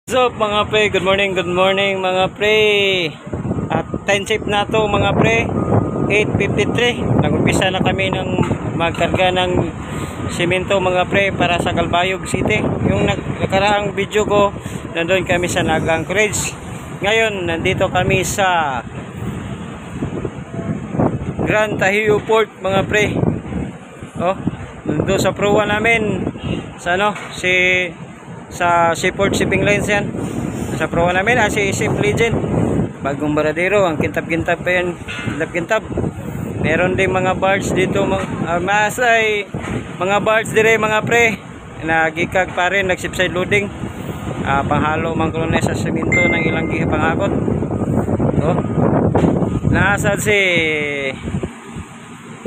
What's up mga pre? Good morning mga pre. At time check na to mga pre, 8:53. Nag-umpisa na kami ng magkarga ng simento mga pre para sa Calbayog City. Yung nakaraang video ko, nandoon kami sa Nag-Anchorage. Ngayon, nandito kami sa Grand Tahio Port mga pre. Oh, nandoon sa proa namin sa sa Seaport Shipping Lines yan. Sa proa namin si Ship Legend, bagong baradero, ang kintab-kintab pa yan, kintab-kintab. Meron din mga barge dito, masay mga barge dire mga pre, nagikag pa rin, nagsipside loading, panghalo man kuno sa semento ng ilang pangakot. Nasa si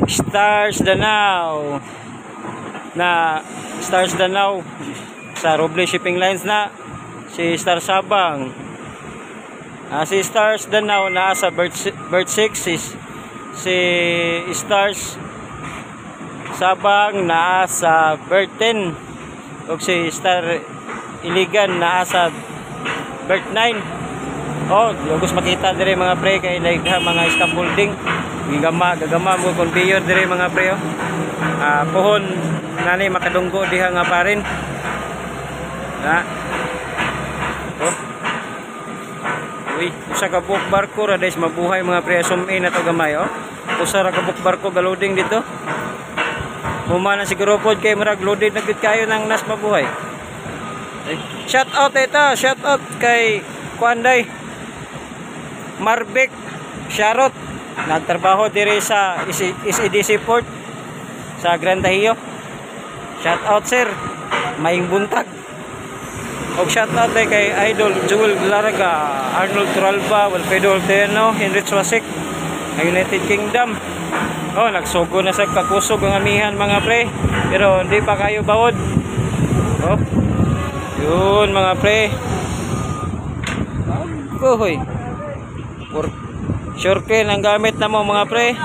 Stars Danau sa Roble Shipping Lines na si Star Sabang, si Stars Danau na sa Bird 6, si Stars Sabang na sa Bird 10, o si Star Iligan na sa Bird 9. Lugos makita dire mga pre kay laigha mga scaffolding, gagama mo conveyor dire mga pre. Puhon nani makadunggo diha nga pa rin. Usa ka buk barko ra des mabuhay mga pre, sumin na to gamay. Usa ra ka buk barko galoding dito. Humana siguro pod kay murag loaded na gid kayo nang nas mabuhay. Shout out kay Kuanday Marbek Sharot, nagtrabaho dire sa SEDC Port sa Grand Tahio. Shout out sir, maing buntag. Og shout out kay Idol Joel Laraga, Arnold Turalba, Wilfredo Olteno, Henry Swasik, United Kingdom. Nagsugo na sa kakusog ang amihan mga pre, pero hindi pa kayo bawod. Yun mga pre. Hoy. Shortcut ang gamit na mo mga pre.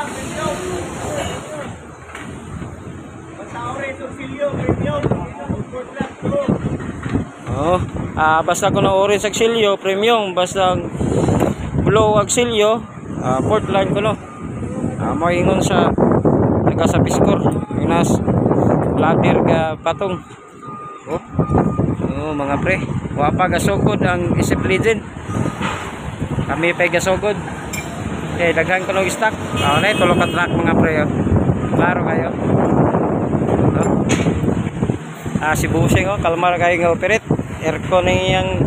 Basta kuno orange auxilio premium, basta blue auxilio Portland kuno. Mo ingon sa taga sa Piskor, inas ladder ga patong. Mga pre, wa pa gasugod ang Ship Legend. Kami pa gasugod. Daghan kuno stock. Nay tulo ka truck mga pre. Klaro kayo. Si Busing kalmar kayo nga operate. Aircon yung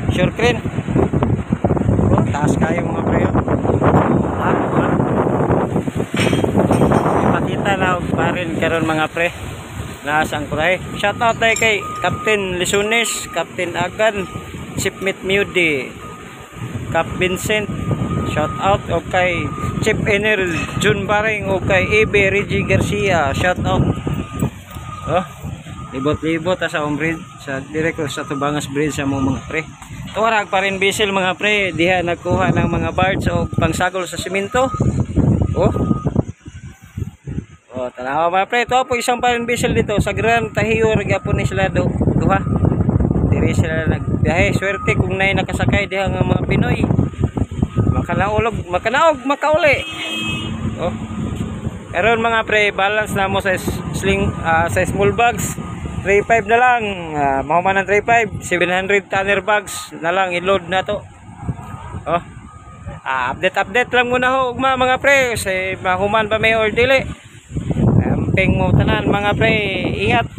sure crane. Taas kayo mga pre. Ipakita na pa rin karon mga pre. Nasaan ko rin. Shout out tayo kay Captain Lisunes, Captain Agan, Shipmate Mudi, Cap Vincent. Shout out o kay Chief Enel Jun Baring o kay Ebe Reggie Garcia. Shout out. Libot-libot sa Bridge, sa direct sa Tubangas Bridge sa mga pre. Tuwarag pa rin bisil mga pre, diha nagkuha ng mga barge o pangsagol sa simento. Tanawa mga pre, ito po isang pa rin bisil dito sa Grand Tahio, gyapon ni sila duha. Diri sila nagbiyahe, swerte kung nay nakasakay diha nga mga Pinoy. Makauli. Karon mga pre, balance na mo sa sa small bags. 3.5 na lang, mahuman ng 3.5, 700 tonner bags na lang i-load na to. Update lang muna mga pre, say mahuman ba may or dili. Amping mo tanan mga pre, ingat.